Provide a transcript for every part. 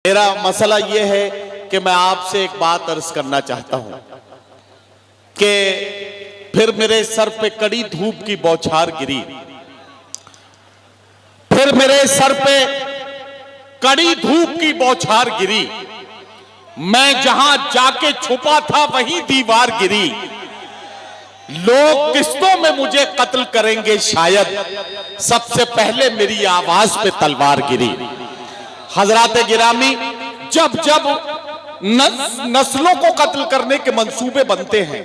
मेरा मसला यह है कि मैं आपसे एक बात अर्ज करना चाहता हूं कि फिर मेरे सर पे कड़ी धूप की बौछार गिरी, फिर मेरे सर पे कड़ी धूप की बौछार गिरी। मैं जहां जाके छुपा था वहीं दीवार गिरी। लोग किस्तों में मुझे कत्ल करेंगे शायद, सबसे पहले मेरी आवाज पे तलवार गिरी। हजराते गिरामी, जब जब नस्लों को कत्ल करने के मंसूबे बनते हैं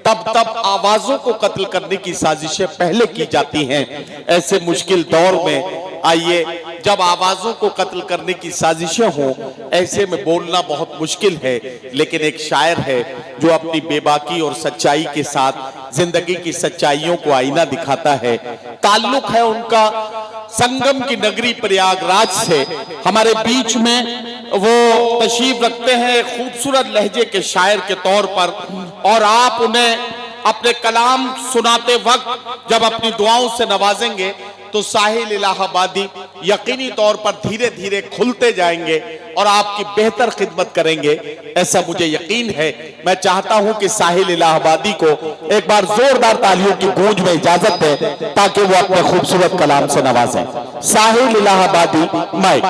तब तब आवाजों को कत्ल करने की साजिशें पहले की जाती हैं। ऐसे मुश्किल दौर में आइए, जब आवाजों को कत्ल करने की साजिशें हों, ऐसे में बोलना बहुत मुश्किल है। लेकिन एक शायर है जो अपनी बेबाकी और सच्चाई के साथ जिंदगी की सच्चाइयों को आईना दिखाता है। ताल्लुक है उनका संगम की नगरी प्रयागराज से। हमारे बीच में वो तशरीफ रखते हैं एक खूबसूरत लहजे के शायर के तौर पर, और आप उन्हें अपने कलाम सुनाते वक्त जब अपनी दुआओं से नवाजेंगे तो साहिल इलाहाबादी यकीनी तौर पर धीरे धीरे खुलते जाएंगे और आपकी बेहतर खिदमत करेंगे, ऐसा मुझे यकीन है। मैं चाहता हूं कि साहिल इलाहाबादी को एक बार जोरदार तालियों की गूंज में इजाजत दें ताकि वो अपने खूबसूरत कलाम से नवाजें। साहिल इलाहाबादी, माइक।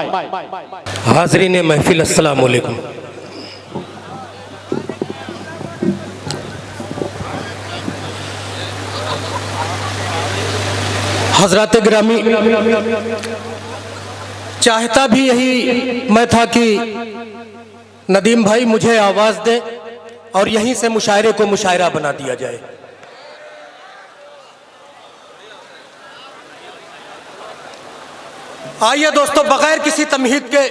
हाज़रीन महफिल, अस्सलाम वालेकुम। हजरात गिरामी, चाहता भी यही मैं था कि नदीम भाई मुझे आवाज दे और यहीं से मुशायरे को मुशायरा बना दिया जाए। आइए दोस्तों, बगैर किसी तमहीद के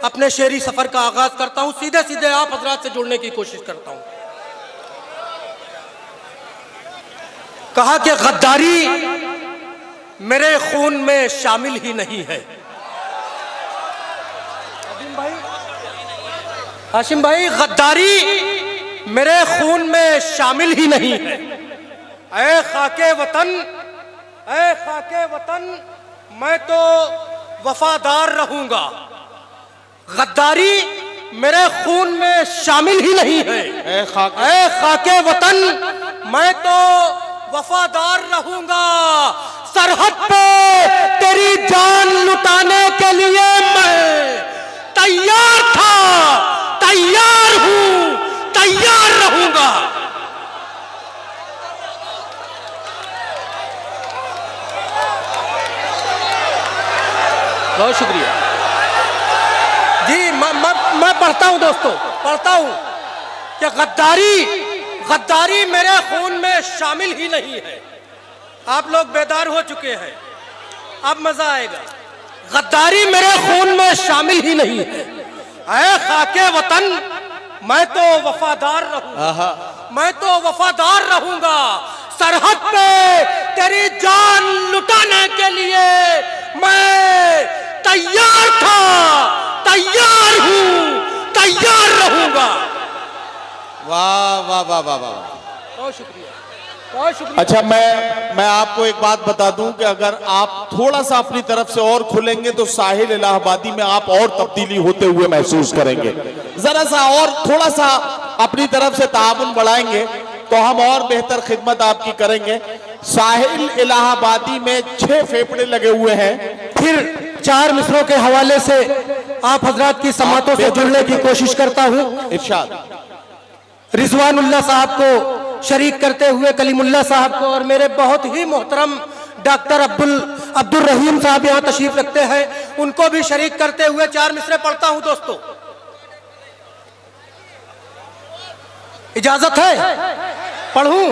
अपने शेरी सफर का आगाज करता हूं। सीधे सीधे आप हजरात से जुड़ने की कोशिश करता हूं। कहा कि गद्दारी मेरे खून में शामिल ही नहीं है। हाशिम भाई, गद्दारी मेरे खून में शामिल ही नहीं है। ऐ खाके वतन, ऐ खाके वतन, मैं तो वफादार रहूंगा। गद्दारी मेरे खून में शामिल ही नहीं है। ऐ खाके वतन, मैं तो वफादार रहूंगा। सरहद पे तेरी जान लुटाने के लिए मैं तैयार था, तैयार हूं, तैयार रहूंगा। बहुत शुक्रिया जी। मैं पढ़ता हूं दोस्तों, पढ़ता हूं कि गद्दारी मेरे खून में शामिल ही नहीं है। आप लोग बेदार हो चुके हैं, अब मजा आएगा। गद्दारी मेरे खून में शामिल ही नहीं है। ऐ खाके वतन, मैं तो वफादार रहूंगा, मैं तो वफादार रहूंगा। सरहद पे तेरी जान लुटाने के लिए मैं तैयार था, तैयार हूं, तैयार रहूंगा। वाह वाह वाह वाह वाह, बहुत शुक्रिया, बहुत शुक्रिया। अच्छा, मैं आपको एक बात बता दूं कि अगर आप थोड़ा सा अपनी तरफ से और खुलेंगे तो साहिल इलाहाबादी में आप और तब्दीली होते हुए महसूस करेंगे। जरा सा और थोड़ा सा अपनी तरफ से ताउन बढ़ाएंगे तो हम और बेहतर खिदमत आपकी करेंगे। साहिल इलाहाबादी में 6 फेफड़े लगे हुए हैं। फिर 4 मिसरों के हवाले से आप हजरात की समातों से जुड़ने की कोशिश करता हूं। इरशाद। रिजवानुल्लाह साहब को शरीक करते हुए कलीमुल्लाह साहब को और मेरे बहुत ही मोहतरम डॉक्टर अब्दुल रहीम साहब यहाँ तशरीफ रखते हैं, उनको भी शरीक करते हुए 4 मिसरे पढ़ता हूं दोस्तों। इजाजत है पढ़ूं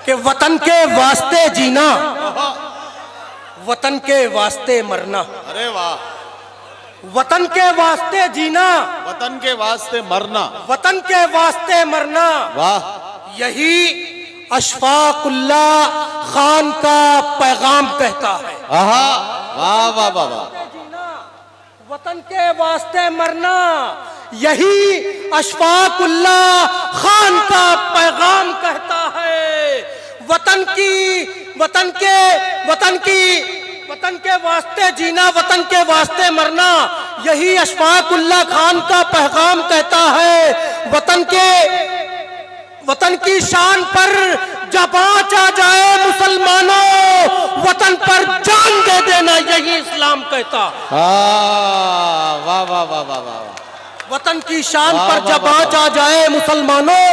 कि वतन के वास्ते जीना, वतन के वास्ते मरना। अरे वाह। वतन के वास्ते जीना, वतन के वास्ते मरना, वतन के वास्ते मरना। वाह। यही अशफाकुल्लाह खान का पैगाम कहता है। वाह वाह वाह वाह। वतन के वास्ते मरना, यही अशफाकुल्लाह खान का पैगाम कहता है। वतन के वास्ते जीना, वतन के वास्ते मरना, यही अशफाकुल्लाह खान का पैगाम कहता है, वतन की शान पर जब आँच आ जाए मुसलमानों, वतन पर जान दे देना, यही इस्लाम कहता। वाह वाह वाह वाह वाह। वतन की शान पर जब आँच आ जाए मुसलमानों,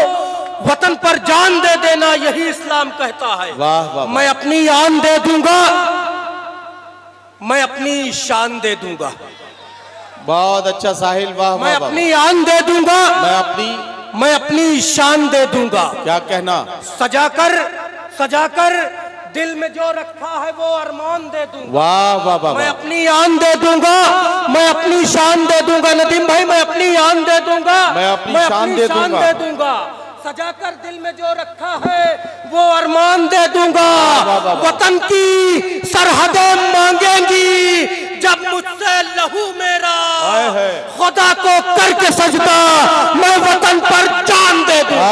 वतन पर जान दे देना, यही इस्लाम कहता है। वाह वाह। मैं अपनी आन दे दूंगा, मैं अपनी शान दे दूंगा। बहुत अच्छा साहिल, वाह मैं वाह। अपनी आन दे दूंगा, मैं अपनी शान दे दूंगा। क्या कहना? सजाकर दिल में जो रखा है वो अरमान दे दूंगा। वाह वाह वाह। मैं अपनी आन दे दूंगा, मैं अपनी शान दे दूंगा। नदीम भाई, मैं अपनी आन दे दूंगा, मैं अपनी शान दे दूंगा। सजाकर दिल में जो रखा है वो अरमान दे दूंगा। वतन की सरहदें मांगेंगी जब मुझसे लहू मेरा, खुदा को करके सजदा मैं वतन पर जान दे दूंगा।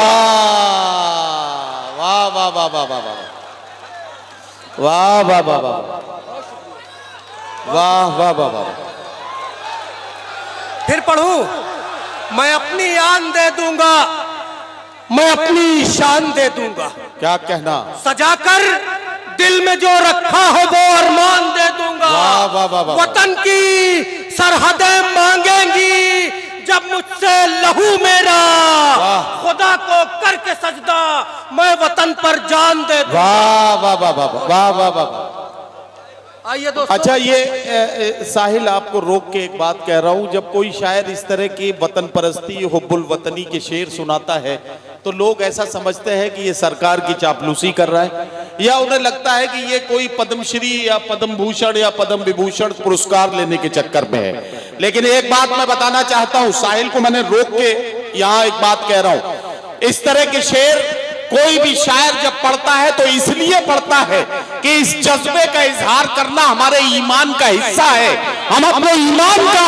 वाह वाह वाह वाह वाह वाह वाह वाह वाह वाह वाह वाह वाह वाह। फिर पढ़ूं, मैं अपनी आन दे दूंगा, मैं अपनी शान दे दूंगा। क्या कहना? सजाकर दिल में जो रखा है वो अरमान दे दूंगा। वाह वाह वाह वाह। वतन की सरहदें मांगेंगी जब मुझसे लहू मेरा, खुदा को करके सजदा मैं वतन पर जान दे दूंगा। वाह वाह वाह वाह वाह वाह वाह। आइए दोस्तों। अच्छा, ये साहिल, आपको रोक के एक बात कह रहा हूँ। जब कोई शायर इस तरह की वतन परस्ती, हुब्बुल वतनी के शेर सुनाता है तो लोग ऐसा समझते हैं कि ये सरकार की चापलूसी कर रहा है, या उन्हें लगता है कि ये कोई पद्मश्री या पद्म भूषण या पद्म विभूषण पुरस्कार लेने के चक्कर में है। लेकिन एक बात मैं बताना चाहता हूँ, साहिल को मैंने रोक के यहाँ एक बात कह रहा हूँ। इस तरह के शेर कोई भी शायर जब पढ़ता है तो इसलिए पढ़ता है कि इस जज्बे का इजहार करना हमारे ईमान का हिस्सा है। हम अपने ईमान का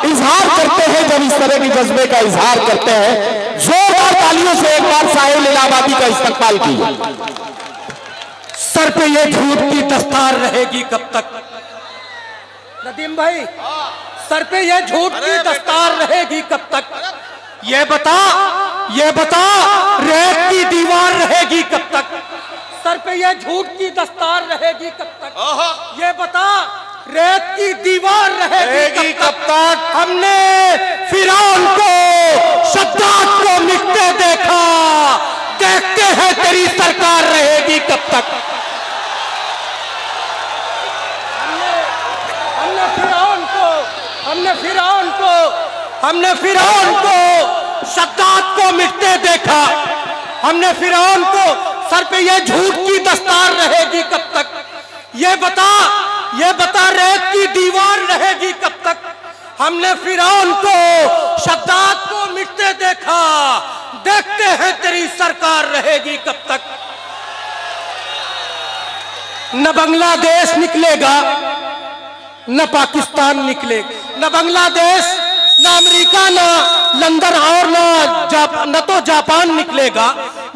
इजहार करते हैं जब इस तरह के जज्बे का इजहार करते हैं। जोरदार तालियों से एक बार साहिल इलाहाबादी का इस्तकबाल कीजिए। सर पे ये झूठ की दस्तार रहेगी कब तक? नदीम भाई, सर पे ये झूठ की दस्तार रहेगी कब तक? ये बता रेत की दीवार रहेगी कब तक? सर पे ये झूठ की दस्तार रहेगी कब तक? ये बता रेत की दीवार रहेगी कब तक? हमने फिरौन को, शद्दाद को मिटते देखा, देखते हैं तेरी सरकार रहेगी कब तक? हमने फिरौन को शद्दाद को मिटते देखा, हमने फिरौन को, सर पे ये झूठ की दस्तार रहेगी कब तक? ये बता रेत की दीवार रहेगी कब तक? हमने फिरौन को, शद्दाद को मिटते देखा, देखते हैं तेरी सरकार रहेगी कब तक? न बांग्लादेश निकलेगा, न पाकिस्तान निकलेगा, न बांग्लादेश, न अमेरिका, न लंदन और न तो जापान निकलेगा,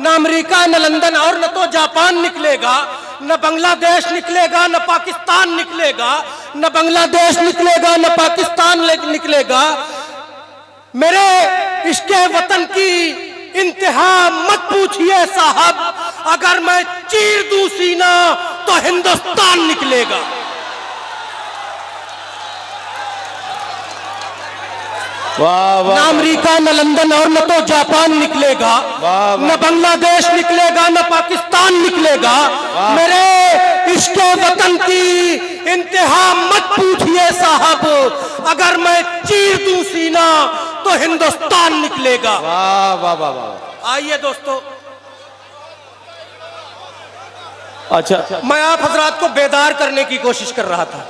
न अमेरिका, न लंदन और न तो जापान निकलेगा, न बांग्लादेश निकलेगा, न पाकिस्तान निकलेगा, न बांग्लादेश निकलेगा, न पाकिस्तान निकलेगा। मेरे इश्क़े वतन की इंतहा मत पूछिए साहब, अगर मैं चीर दूं सीना तो हिंदुस्तान निकलेगा। वाह वाह। न अमेरिका, न लंदन और न तो जापान निकलेगा, न बांग्लादेश निकलेगा, न पाकिस्तान निकलेगा। मेरे इश्क़े वतन की इंतहा मत पूछिए साहब, अगर मैं चीर दूं सीना तो हिंदुस्तान निकलेगा। वाह वाह वाह वाह। आइए दोस्तों, अच्छा, मैं आप हजरात को बेदार करने की कोशिश कर रहा था।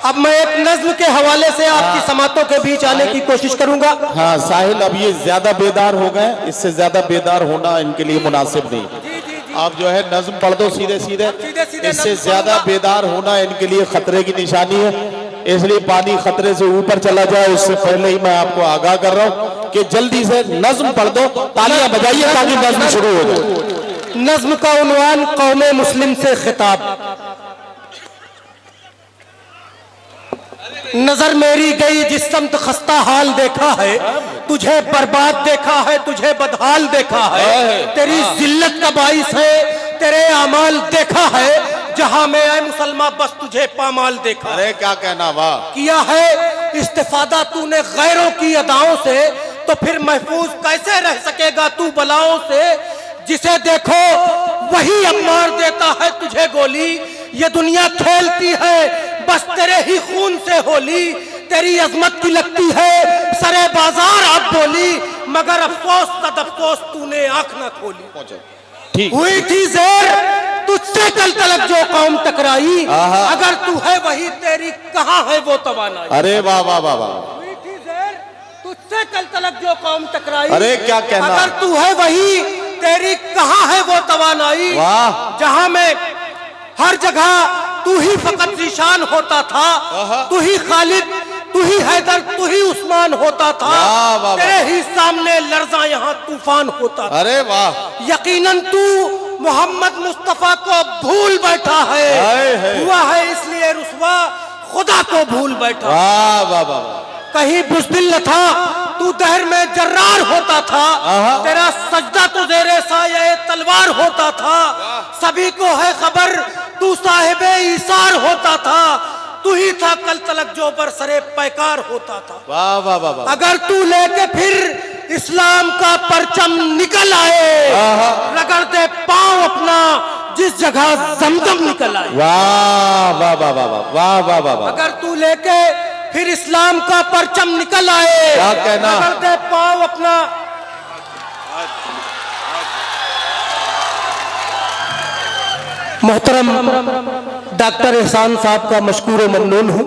अब मैं एक नज्म के हवाले से आपकी समातों के बीच आने की कोशिश करूंगा। हाँ साहिल, अब ये ज्यादा बेदार हो गए, इससे ज्यादा बेदार होना इनके लिए मुनासिब नहीं। आप जो है नज्म पढ़ दो सीधे सीधे, इससे ज्यादा बेदार होना इनके लिए खतरे की निशानी है। इसलिए पानी खतरे से ऊपर चला जाए उससे पहले ही मैं आपको आगाह कर रहा हूँ कि जल्दी से नज्म पढ़ दो, तालियां बजाइए ताकि नज्म शुरू हो जाए। नज्म का उन्वान कौमे मुस्लिम से खिताब। नजर मेरी गई जिस समत खस्ता हाल देखा है, तुझे बर्बाद देखा है, तुझे बदहाल देखा है, तेरी जिल्लत का बाइस है तेरे अमाल देखा है, जहां में आए मुसलमान बस तुझे पामाल देखा। अरे क्या कहना वाह। किया है इस्तिफादा तूने गैरों की अदाओं से, तो फिर महफूज कैसे रह सकेगा तू बलाओं से। जिसे देखो वही अब मार देता है तुझे गोली, ये दुनिया खेलती है बस तेरे ही खून से होली। तेरी अजमत की लगती है सरे बाजार अब बोली, मगर अफसोस तद अफसोस तूने आंख न खोली। ठीक हुई थी ज़ेर तुझसे कल तलक जो कौम टकराई, अगर तू है वही तेरी कहाँ है वो तवानाई। अरे वाह वाह वाह वाह। हुई थी ज़ेर तुझसे कल तलक जो कौम टकराई, अरे क्या कहना। अगर तू है वही तेरी कहाँ है वो तवानाई। वाह। जहां में हर जगह तू ही फकत ज़ीशान होता था, तू ही खालिद, तू ही हैदर, तू ही उस्मान होता था, वाह, वाह, तेरे ही सामने लर्जा यहाँ तूफान होता था। अरे वाह। यकीनन तू मोहम्मद मुस्तफा को भूल बैठा है, हुआ है इसलिए रुसवा खुदा को भूल बैठा। वाह वाह वाह। कहीं बुज़दिल न था तू दहर में जर्रार होता था, तेरा सजदा तो ज़ेरे साये तलवार होता था। सभी को है खबर तू साहिबे ईसार होता था, तू ही था कल तलक जो बरसरे पैकार होता था। वाह वाह वाह वाह। अगर तू लेके फिर इस्लाम का परचम निकल आए, रगड़ दे पांव अपना जिस जगह जमजम निकल आए। वाह वाह वाह वाह वाह वाह वाह वाह। अगर तू लेके फिर इस्लाम का परचम निकल आए, क्या कहना। रगड़ दे पांव अपना। मोहतरम डॉक्टर एहसान साहब का मशकूर व ममनून हूं।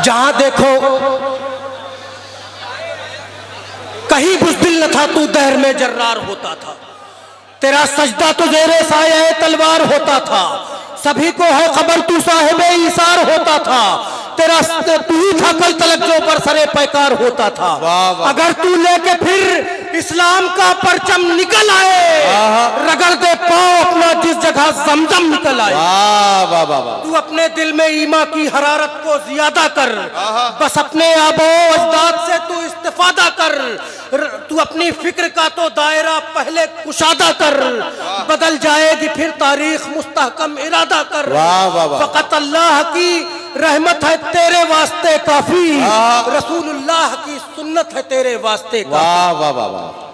जहां देखो कहीं बुज़दिल न था तू दहर में जर्रार होता था, तेरा सजदा तो ज़ेरे साये तलवार होता था। सभी को है खबर तू साहिबे ईसार होता था, तेरा तू ही था कल तलक जो बरसरे पैकार होता था। अगर तू लेके फिर इस्लाम का परचम निकल आए, रगड़ दे पांव अपना जिस जगह जमजम निकल आए। वाह वाह वाह वाह। तू अपने दिल में ईमा की हरारत को ज्यादा कर, बस अपने आबो अजदाद से तू इस्तिफादा कर। तू अपनी फिक्र का तो दायरा पहले कुशादा कर, बदल जाएगी फिर तारीख मुस्तहकम इरादा कर। फकत अल्लाह की रहमत है तेरे वास्ते काफी, रसूलुल्लाह की सुन्नत है तेरे वास्ते काफी। वाह वाह वाह वाह।